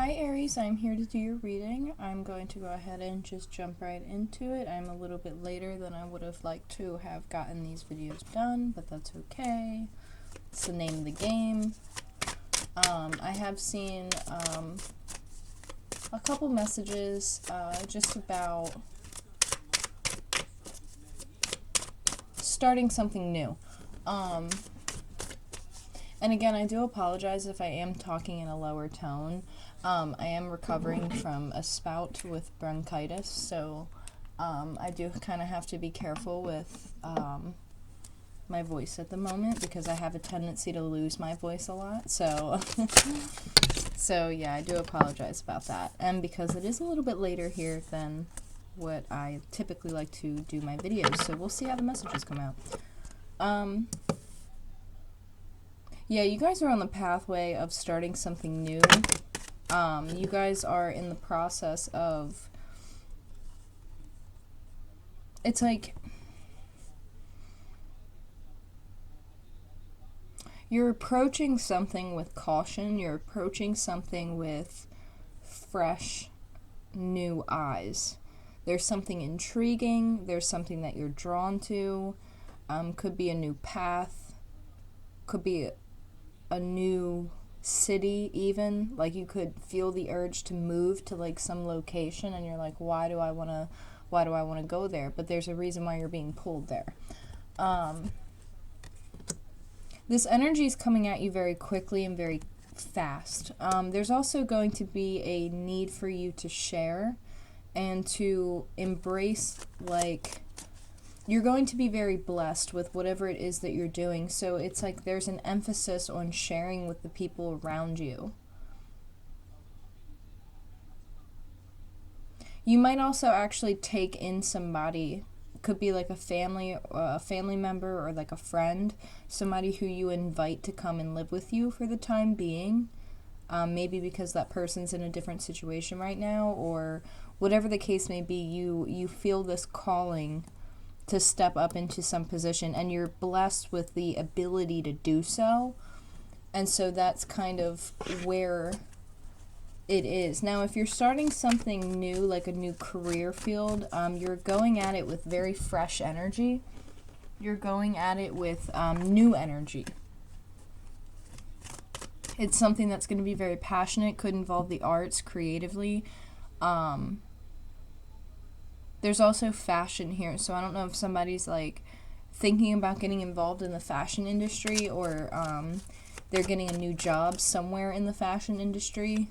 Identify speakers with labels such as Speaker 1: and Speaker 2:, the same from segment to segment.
Speaker 1: Hi Aries, I'm here to do your reading. I'm going to go ahead and just jump right into it. I'm a little bit later than I would have liked to have gotten these videos done, but that's okay. It's the name of the game. I have seen a couple messages just about starting something new. And again, I do apologize if I am talking in a lower tone. I am recovering from a spout with bronchitis, so I do kind of have to be careful with my voice at the moment because I have a tendency to lose my voice a lot. So, so yeah, I do apologize about that. And because it is a little bit later here than what I typically like to do my videos, so we'll see how the messages come out. Yeah, you guys are on the pathway of starting something new. You guys are in the process of, it's like, you're approaching something with caution, you're approaching something with fresh, new eyes. There's something intriguing, there's something that you're drawn to, could be a new path, could be a new city even, like you could feel the urge to move to like some location and you're like, why do I want to go there? But there's a reason why you're being pulled there. This energy is coming at you very quickly and very fast. There's also going to be a need for you to share and to embrace, like, you're going to be very blessed with whatever it is that you're doing. So it's like there's an emphasis on sharing with the people around you. You might also actually take in somebody. Could be like a family member or like a friend, somebody who you invite to come and live with you for the time being. Maybe because that person's in a different situation right now, or whatever the case may be, you feel this calling to step up into some position, and you're blessed with the ability to do so. And so that's kind of where it is. Now, if you're starting something new, like a new career field, you're going at it with very fresh energy. You're going at it with new energy. It's something that's going to be very passionate, could involve the arts creatively. There's also fashion here, so I don't know if somebody's like thinking about getting involved in the fashion industry, or they're getting a new job somewhere in the fashion industry.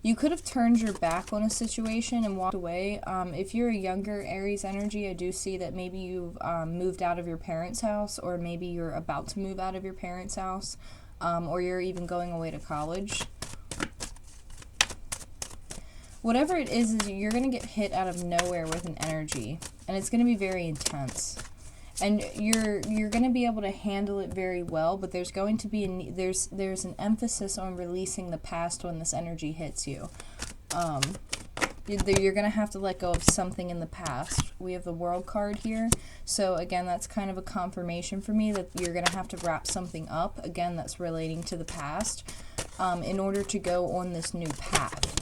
Speaker 1: You could have turned your back on a situation and walked away. If you're a younger Aries energy, I do see that maybe you've moved out of your parents' house, or maybe you're about to move out of your parents' house, or you're even going away to college. Whatever it is you're going to get hit out of nowhere with an energy, and it's going to be very intense. And you're going to be able to handle it very well, but there's going to be there's an emphasis on releasing the past when this energy hits you. You're going to have to let go of something in the past. We have the World card here, so again, that's kind of a confirmation for me that you're going to have to wrap something up, again, that's relating to the past, in order to go on this new path.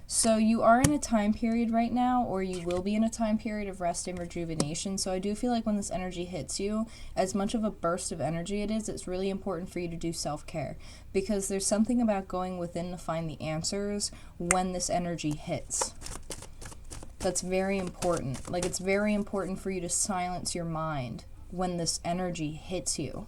Speaker 1: So you are in a time period right now, or you will be in a time period of rest and rejuvenation. So I do feel like when this energy hits you, as much of a burst of energy it is, it's really important for you to do self-care. Because there's something about going within to find the answers when this energy hits. That's very important. Like, it's very important for you to silence your mind when this energy hits you.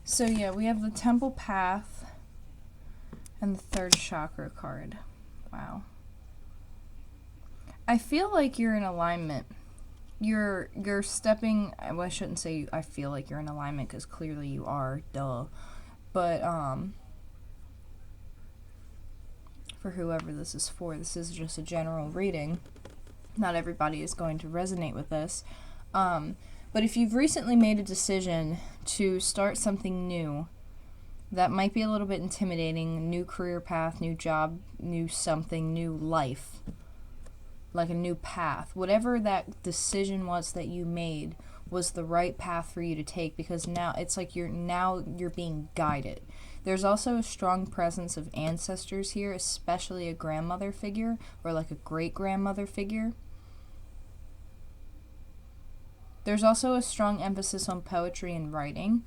Speaker 1: So yeah, we have the Temple Path and the third chakra card. Wow. I feel like you're in alignment. You're stepping, well, I shouldn't say I feel like you're in alignment, because clearly you are, duh. But for whoever this is just a general reading. Not everybody is going to resonate with this. But if you've recently made a decision to start something new, that might be a little bit intimidating, new career path, new job, new something, new life. like a new path. Whatever that decision was that you made was the right path for you to take, because now it's like you're being guided. There's also a strong presence of ancestors here, especially a grandmother figure or like a great-grandmother figure. There's also a strong emphasis on poetry and writing.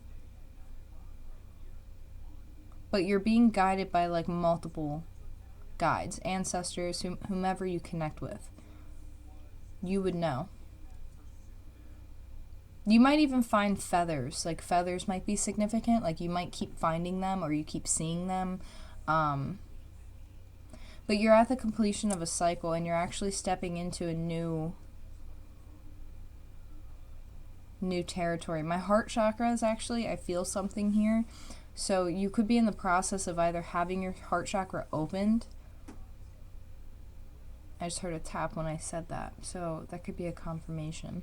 Speaker 1: But you're being guided by like multiple guides, ancestors, whomever you connect with. You would know. You might even find feathers. Like feathers might be significant. Like you might keep finding them or you keep seeing them. But you're at the completion of a cycle and you're actually stepping into a new territory. My heart chakra is actually, I feel something here. So you could be in the process of either having your heart chakra opened. I just heard a tap when I said that. So that could be a confirmation.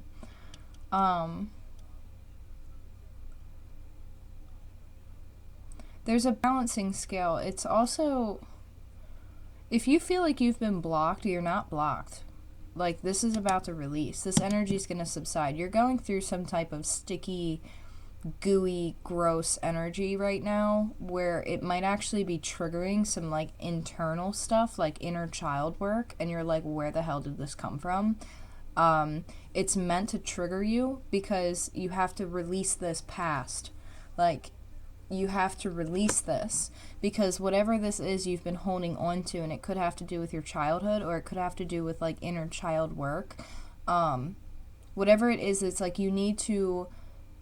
Speaker 1: There's a balancing scale. It's also, if you feel like you've been blocked, you're not blocked. Like, this is about to release. This energy is going to subside. You're going through some type of sticky, gooey, gross energy right now where it might actually be triggering some, like, internal stuff, like inner child work, and you're like, where the hell did this come from? It's meant to trigger you because you have to release this past. Like, you have to release this because whatever this is you've been holding on to, and it could have to do with your childhood or it could have to do with like inner child work, whatever it is, it's like you need to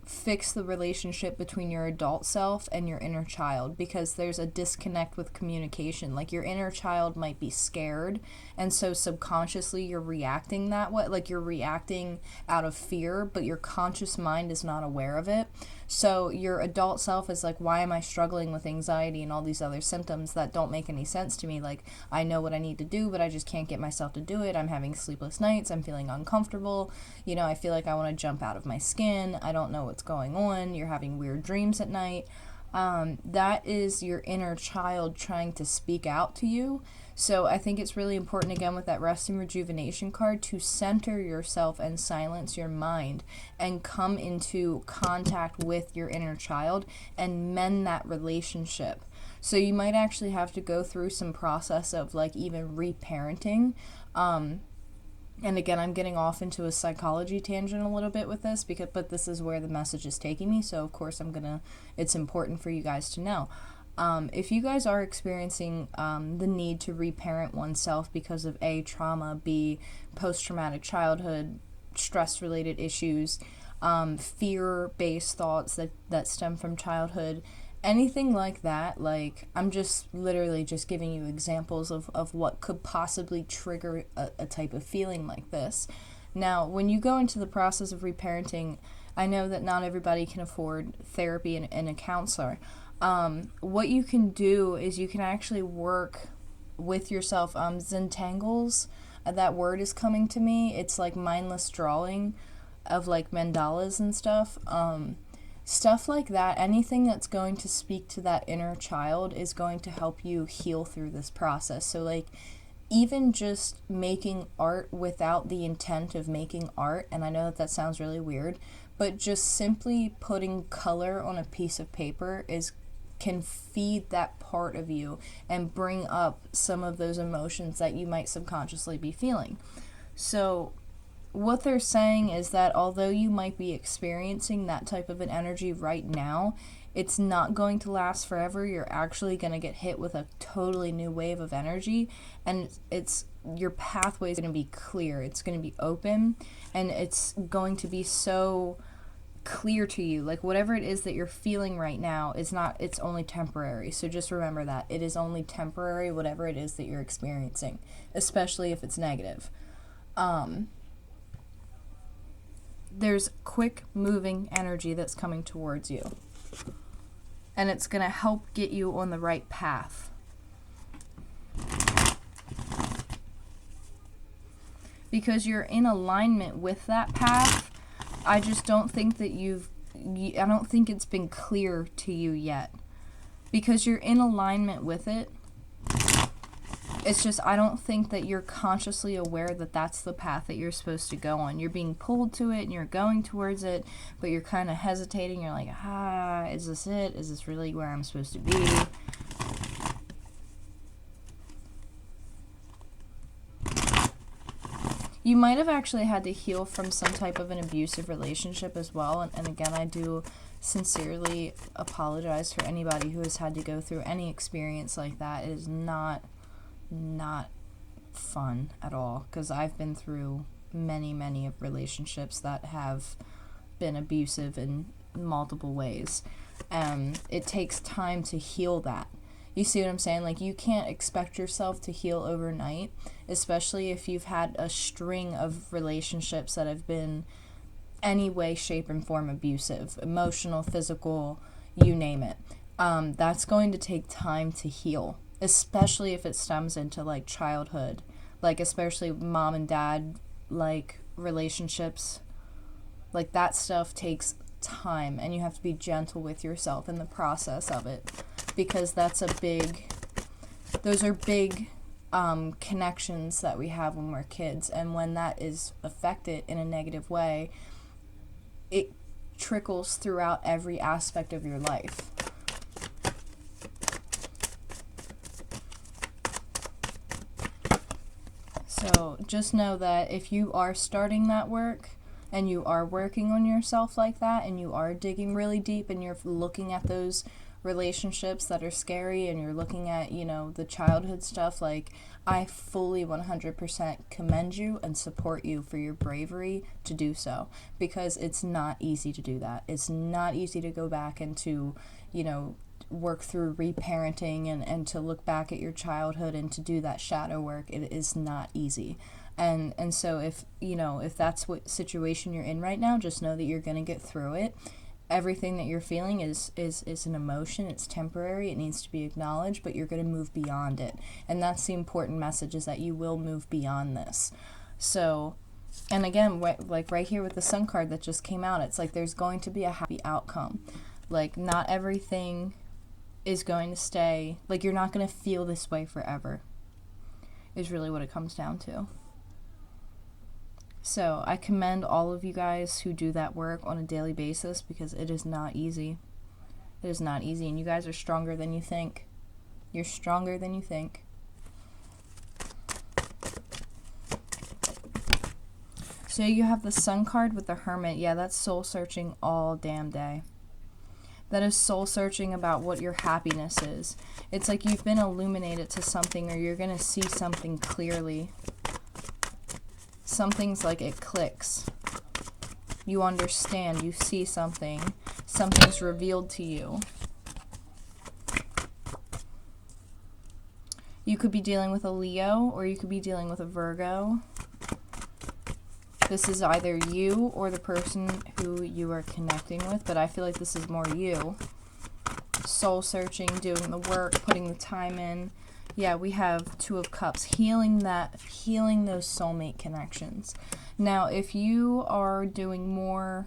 Speaker 1: fix the relationship between your adult self and your inner child, because there's a disconnect with communication. Like your inner child might be scared, and so subconsciously you're reacting that way, like you're reacting out of fear, but your conscious mind is not aware of it. So your adult self is like, why am I struggling with anxiety and all these other symptoms that don't make any sense to me? Like, I know what I need to do, but I just can't get myself to do it. I'm having sleepless nights. I'm feeling uncomfortable. You know, I feel like I want to jump out of my skin. I don't know what's going on. You're having weird dreams at night. That is your inner child trying to speak out to you. So I think it's really important, again, with that rest and rejuvenation card, to center yourself and silence your mind and come into contact with your inner child and mend that relationship. So you might actually have to go through some process of like even reparenting. And again, I'm getting off into a psychology tangent a little bit with this, but this is where the message is taking me. So of course it's important for you guys to know. If you guys are experiencing the need to reparent oneself because of A, trauma, B, post-traumatic childhood, stress-related issues, fear-based thoughts that stem from childhood, anything like that, like, I'm just literally just giving you examples of what could possibly trigger a type of feeling like this. Now, when you go into the process of reparenting, I know that not everybody can afford therapy and a counselor. What you can do is you can actually work with yourself. Zentangles, that word is coming to me. It's like mindless drawing of like mandalas and stuff. Stuff like that, anything that's going to speak to that inner child is going to help you heal through this process. So like, even just making art without the intent of making art, and I know that sounds really weird, but just simply putting color on a piece of paper can feed that part of you and bring up some of those emotions that you might subconsciously be feeling. So what they're saying is that although you might be experiencing that type of an energy right now, it's not going to last forever. You're actually going to get hit with a totally new wave of energy, and your pathway is going to be clear. It's going to be open, and it's going to be so clear to you. Like, whatever it is that you're feeling right now it's only temporary. So just remember that it is only temporary, whatever it is that you're experiencing, especially if it's negative. There's quick moving energy that's coming towards you, and it's going to help get you on the right path. Because you're in alignment with that path, I just don't think that I don't think it's been clear to you yet. Because you're in alignment with it, It's just, I don't think that you're consciously aware that that's the path that you're supposed to go on. You're being pulled to it and you're going towards it, but you're kind of hesitating. You're like, is this it? Is this really where I'm supposed to be? You might have actually had to heal from some type of an abusive relationship as well. And again, I do sincerely apologize for anybody who has had to go through any experience like that. It is not fun at all, because I've been through many relationships that have been abusive in multiple ways. It takes time to heal that. You see what I'm saying? Like, you can't expect yourself to heal overnight, especially if you've had a string of relationships that have been any way, shape, and form abusive, emotional, physical, you name it. That's going to take time to heal, especially if it stems into, like, childhood, like, especially mom and dad, like, relationships. Like, that stuff takes time, and you have to be gentle with yourself in the process of it, because those are big connections that we have when we're kids, and when that is affected in a negative way, it trickles throughout every aspect of your life. So just know that if you are starting that work, and you are working on yourself like that, and you are digging really deep, and you're looking at those relationships that are scary, and you're looking at, the childhood stuff, like, I fully 100% commend you and support you for your bravery to do so, because it's not easy to do that. It's not easy to go back and to, work through reparenting and to look back at your childhood and to do that shadow work. It is not easy. And so if that's what situation you're in right now, just know that you're going to get through it. Everything that you're feeling is an emotion. It's temporary. It needs to be acknowledged, but you're going to move beyond it. And that's the important message, is that you will move beyond this. So, and again, like right here with the Sun card that just came out, it's like there's going to be a happy outcome. Like, not everything is going to stay, like, you're not going to feel this way forever, is really what it comes down to. So I commend all of you guys who do that work on a daily basis, because it is not easy. It is not easy, and you guys are stronger than you think. You're stronger than you think. So you have the Sun card with the Hermit. Yeah, that's soul searching all damn day. That is soul searching about what your happiness is. It's like you've been illuminated to something, or you're going to see something clearly. Something's like it clicks. You understand, you see something. Something's revealed to you. You could be dealing with a Leo, or you could be dealing with a Virgo. This is either you or the person who you are connecting with, but I feel like this is more you. Soul searching, doing the work, putting the time in. Yeah, we have Two of Cups, healing those soulmate connections. Now, if you are doing more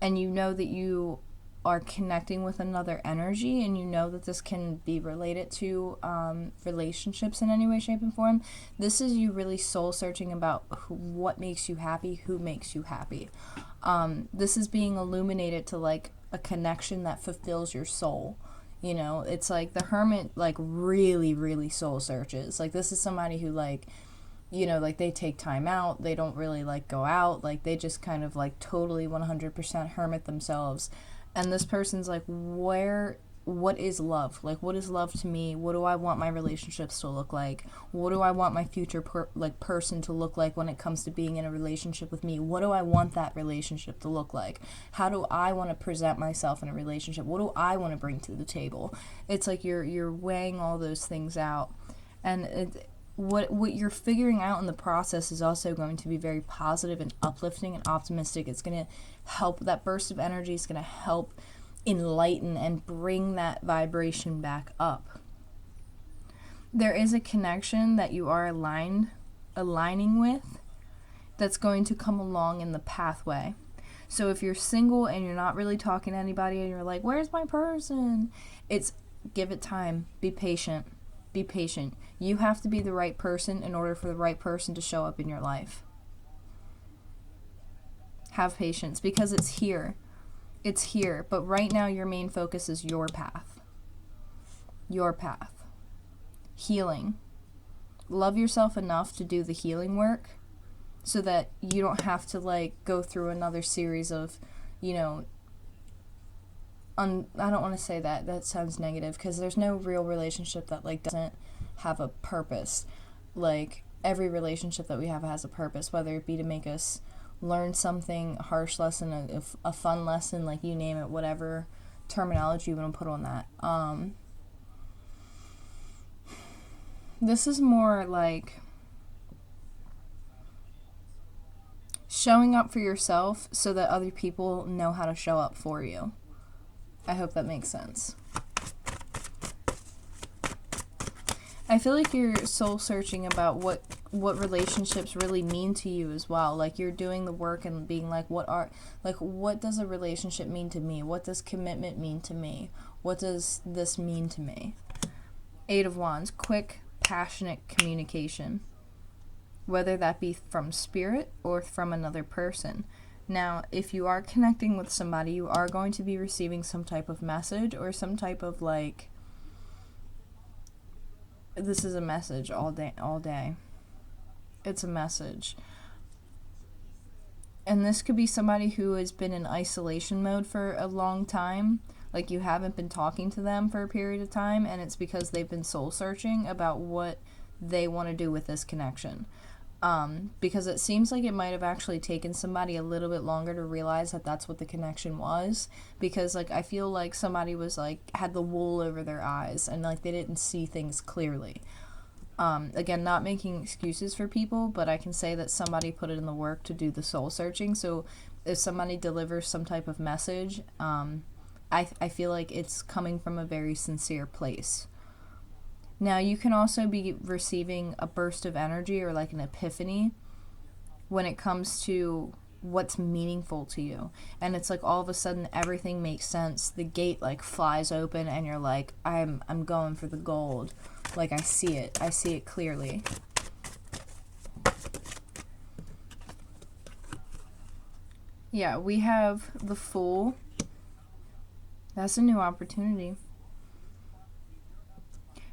Speaker 1: and you know that you are connecting with another energy, and you know that this can be related to relationships in any way, shape, and form, this is you really soul searching about what makes you happy, who makes you happy. This is being illuminated to, like, a connection that fulfills your soul. It's like the Hermit, like, really soul searches. Like, this is somebody who, like, like, they take time out. They don't really, like, go out. Like, they just kind of, like, totally 100% hermit themselves. And this person's like, what is love? Like, what is love to me? What do I want my relationships to look like? What do I want my future person to look like when it comes to being in a relationship with me? What do I want that relationship to look like? How do I want to present myself in a relationship? What do I want to bring to the table? It's like you're weighing all those things out. And what you're figuring out in the process is also going to be very positive and uplifting and optimistic. It's going to help, that burst of energy is going to help enlighten and bring that vibration back up. There is a connection that you are aligning with that's going to come along in the pathway. So if you're single and you're not really talking to anybody and you're like, where's my person? Give it time. Be patient. Be patient. You have to be the right person in order for the right person to show up in your life. Have patience, because it's here. It's here. But right now, your main focus is your path. Your path. Healing. Love yourself enough to do the healing work so that you don't have to, like, go through another series of, you know, I don't want to say that. That sounds negative, because there's no real relationship that, like, doesn't have a purpose. Like, every relationship that we have has a purpose, whether it be to make us learn something, a harsh lesson, a fun lesson, like, you name it, whatever terminology you want to put on that. This is more like showing up for yourself so that other people know how to show up for you. I hope that makes sense. I feel like you're soul searching about what relationships really mean to you as well. Like, you're doing the work and being like, what does a relationship mean to me? What does commitment mean to me? What does this mean to me? 8 of Wands, quick, passionate communication. Whether that be from spirit or from another person. Now, if you are connecting with somebody, you are going to be receiving some type of message or some type of, like, this is a message all day. It's a message. And this could be somebody who has been in isolation mode for a long time. Like, you haven't been talking to them for a period of time, and it's because they've been soul searching about what they want to do with this connection. Because it seems like it might have actually taken somebody a little bit longer to realize that that's what the connection was. Because, like, I feel like somebody was, like, had the wool over their eyes and, like, they didn't see things clearly. Again, not making excuses for people, but I can say that somebody put it in the work to do the soul searching. So if somebody delivers some type of message, I feel like it's coming from a very sincere place. Now, you can also be receiving a burst of energy or, like, an epiphany when it comes to what's meaningful to you. And it's like all of a sudden everything makes sense. The gate, like, flies open and you're like, I'm going for the gold. Like, I see it clearly. Yeah, we have the Fool. That's a new opportunity.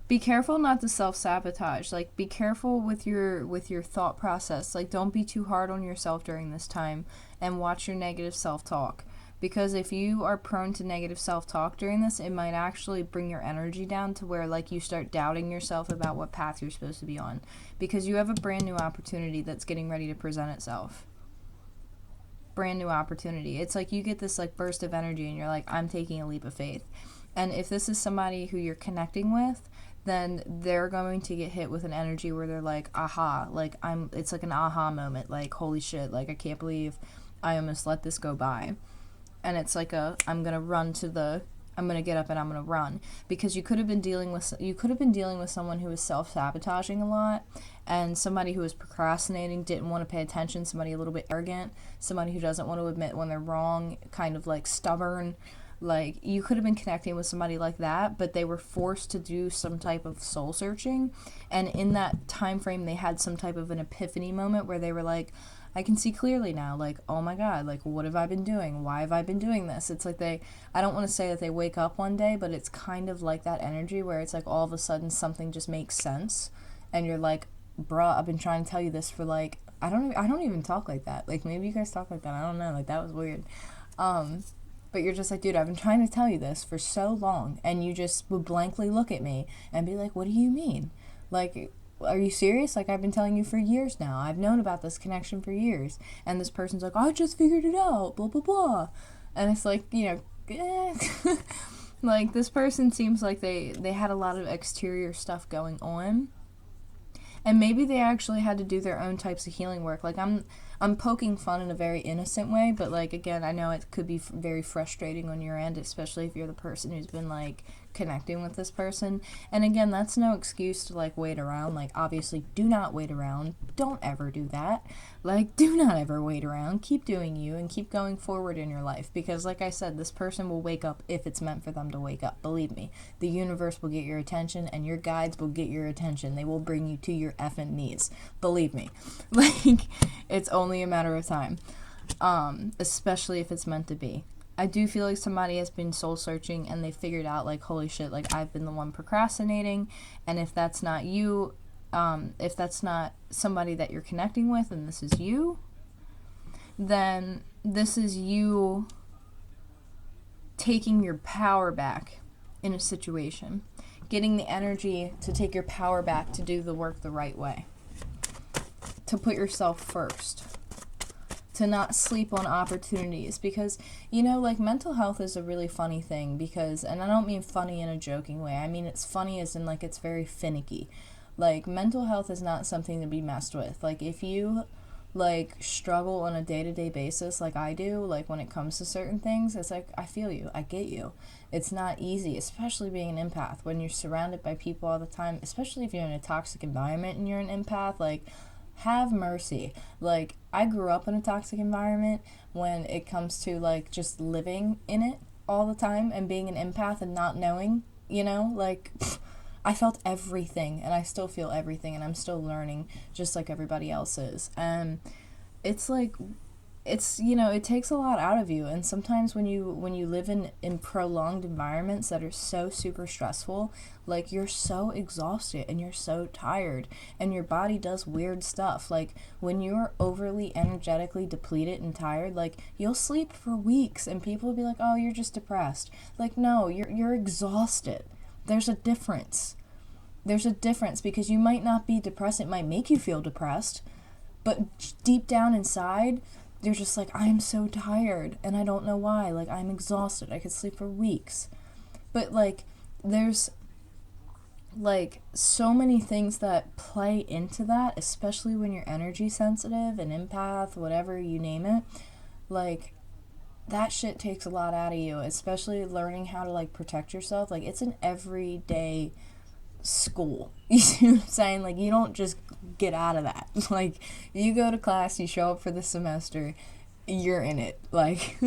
Speaker 1: Be careful not to self-sabotage. Like, be careful with your thought process. Like, don't be too hard on yourself during this time, and watch your negative self-talk. Because if you are prone to negative self-talk during this, it might actually bring your energy down to where, like, you start doubting yourself about what path you're supposed to be on. Because you have a brand new opportunity that's getting ready to present itself. Brand new opportunity. It's like you get this, like, burst of energy and you're like, I'm taking a leap of faith. And if this is somebody who you're connecting with, then they're going to get hit with an energy where they're like, aha, like, it's like an aha moment, like, holy shit, like, I can't believe I almost let this go by. And it's like I'm gonna get up and I'm gonna run. Because you could have been dealing with someone who was self-sabotaging a lot, and somebody who was procrastinating, didn't want to pay attention, somebody a little bit arrogant, somebody who doesn't want to admit when they're wrong, kind of, like, stubborn. Like, you could have been connecting with somebody like that, but they were forced to do some type of soul searching, and in that time frame they had some type of an epiphany moment where they were like, I can see clearly now, like, oh my god, like, what have I been doing? Why have I been doing this? It's like I don't want to say that they wake up one day, but it's kind of like that energy where it's like all of a sudden something just makes sense, and you're like, bruh, I've been trying to tell you this for, like, I don't even talk like that. Like, maybe you guys talk like that, I don't know, like, that was weird. But you're just like, dude, I've been trying to tell you this for so long, and you just would blankly look at me and be like, what do you mean? Like, are you serious? Like, I've been telling you for years now. I've known about this connection for years. And this person's like, I just figured it out, blah, blah, blah. And it's like, you know, like, this person seems like they had a lot of exterior stuff going on. And maybe they actually had to do their own types of healing work. Like, I'm poking fun in a very innocent way, but, like, again, I know it could be very frustrating on your end, especially if you're the person who's been, like, connecting with this person. And again, that's no excuse to like wait around. Like, obviously, do not wait around. Don't ever do that. Like, do not ever wait around. Keep doing you and keep going forward in your life, because like I said, this person will wake up if it's meant for them to wake up. Believe me, the universe will get your attention and your guides will get your attention. They will bring you to your effing knees. Believe me. Like, it's only a matter of time. Especially if it's meant to be. I do feel like somebody has been soul searching and they figured out, like, holy shit, like, I've been the one procrastinating, and if that's not you, if that's not somebody that you're connecting with and this is you, then this is you taking your power back in a situation, getting the energy to take your power back to do the work the right way, to put yourself first, to not sleep on opportunities, because, you know, like, mental health is a really funny thing, because, and I don't mean funny in a joking way, I mean it's funny as in, like, it's very finicky. Like, mental health is not something to be messed with. Like, if you, like, struggle on a day-to-day basis like I do, like, when it comes to certain things, it's like, I feel you, I get you. It's not easy, especially being an empath, when you're surrounded by people all the time, especially if you're in a toxic environment and you're an empath, like, have mercy. Like, I grew up in a toxic environment when it comes to, like, just living in it all the time and being an empath and not knowing, you know, like, I felt everything and I still feel everything and I'm still learning just like everybody else is. And it's like, it's, you know, it takes a lot out of you, and sometimes when you live in prolonged environments that are so super stressful, like, you're so exhausted and you're so tired and your body does weird stuff. Like, when you're overly energetically depleted and tired, like, you'll sleep for weeks and people will be like, oh, you're just depressed. Like, no, you're exhausted. There's a difference. There's a difference, because you might not be depressed, it might make you feel depressed, but deep down inside, you're just like, I'm so tired, and I don't know why. Like, I'm exhausted. I could sleep for weeks. But, like, there's, like, so many things that play into that, especially when you're energy sensitive, an empath, whatever, you name it. Like, that shit takes a lot out of you, especially learning how to, like, protect yourself. Like, it's an everyday school. You see what I'm saying? Like, you don't just get out of that. Like, you go to class, you show up for the semester, you're in it. Like,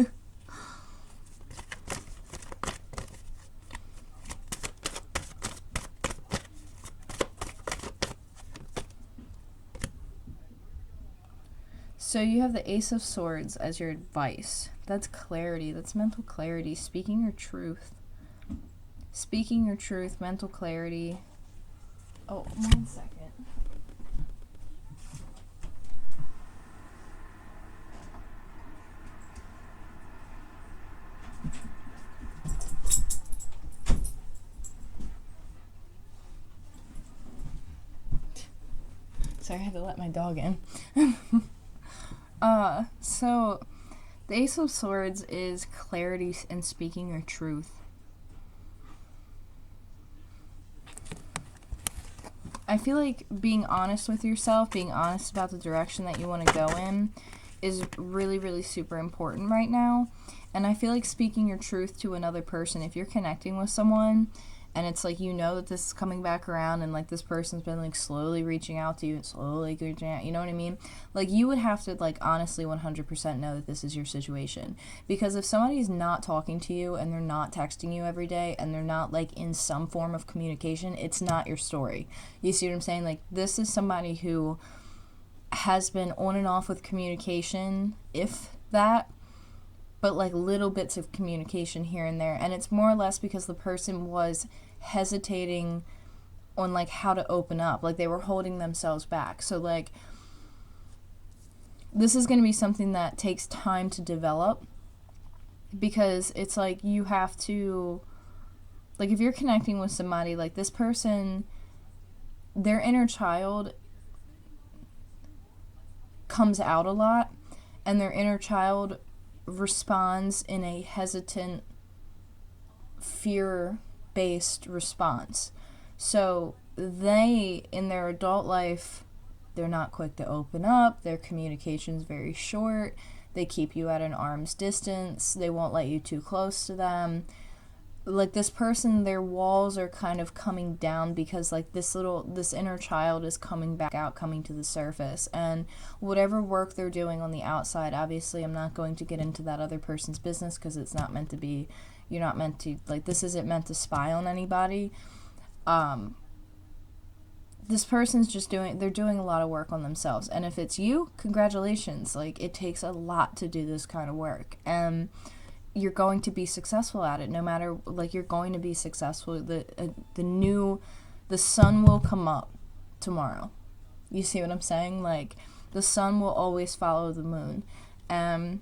Speaker 1: so you have the Ace of Swords as your advice. That's clarity. That's mental clarity. Speaking your truth. Speaking your truth, mental clarity. Oh, 1 second. Sorry, I had to let my dog in. So the Ace of Swords is clarity and speaking your truth. I feel like being honest with yourself, being honest about the direction that you want to go in, is really, really super important right now. And I feel like speaking your truth to another person, if you're connecting with someone and it's like, you know that this is coming back around and like this person's been like slowly reaching out to you and slowly reaching out, you know what I mean? Like, you would have to like honestly 100% know that this is your situation. Because if somebody's not talking to you and they're not texting you every day and they're not like in some form of communication, it's not your story. You see what I'm saying? Like, this is somebody who has been on and off with communication, if that, but like little bits of communication here and there. And it's more or less because the person was hesitating on like how to open up. Like, they were holding themselves back. So like, this is going to be something that takes time to develop, because it's like, you have to, like, if you're connecting with somebody, like, this person, their inner child comes out a lot, and their inner child responds in a hesitant, fear-based response. So they, in their adult life, they're not quick to open up, their communication's very short, they keep you at an arm's distance, they won't let you too close to them. like this person, their walls are kind of coming down because like this inner child is coming back out, coming to the surface. And whatever work they're doing on the outside, obviously I'm not going to get into that other person's business because it's not meant to be, you're not meant to, like, this isn't meant to spy on anybody. This person's just they're doing a lot of work on themselves. And if it's you, congratulations. Like, it takes a lot to do this kind of work. And you're going to be successful at it, no matter, like, you're going to be successful. The sun will come up tomorrow. You see what I'm saying? Like, the sun will always follow the moon. And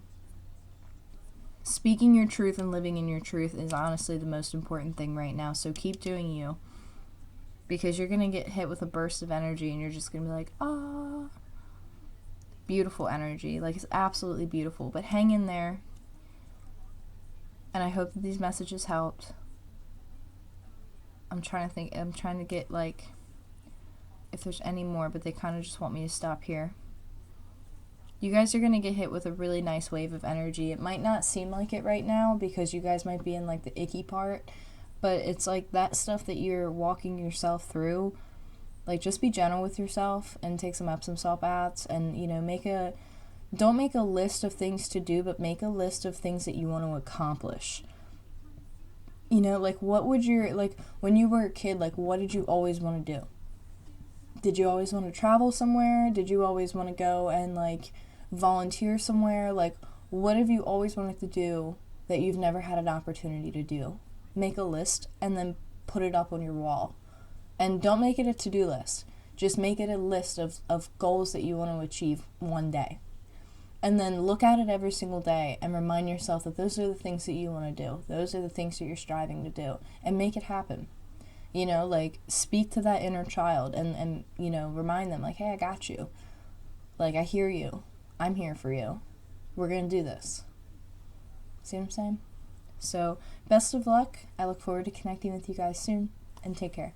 Speaker 1: speaking your truth and living in your truth is honestly the most important thing right now. So keep doing you, because you're going to get hit with a burst of energy and you're just going to be like, ah, beautiful energy. Like, it's absolutely beautiful. But hang in there. And I hope that these messages helped. I'm trying to get, like, if there's any more, but they kind of just want me to stop here. You guys are going to get hit with a really nice wave of energy. It might not seem like it right now because you guys might be in, like, the icky part, but it's like that stuff that you're walking yourself through. Like, just be gentle with yourself and take some Epsom salt baths and, you know, don't make a list of things to do, but make a list of things that you want to accomplish. You know, like, when you were a kid, like, what did you always want to do? Did you always want to travel somewhere? Did you always want to go and, like, volunteer somewhere? Like, what have you always wanted to do that you've never had an opportunity to do? Make a list and then put it up on your wall. And don't make it a to-do list. Just make it a list of goals that you want to achieve one day. And then look at it every single day and remind yourself that those are the things that you want to do. Those are the things that you're striving to do. And make it happen. You know, like, speak to that inner child and you know, remind them, like, hey, I got you. Like, I hear you. I'm here for you. We're going to do this. See what I'm saying? So, best of luck. I look forward to connecting with you guys soon. And take care.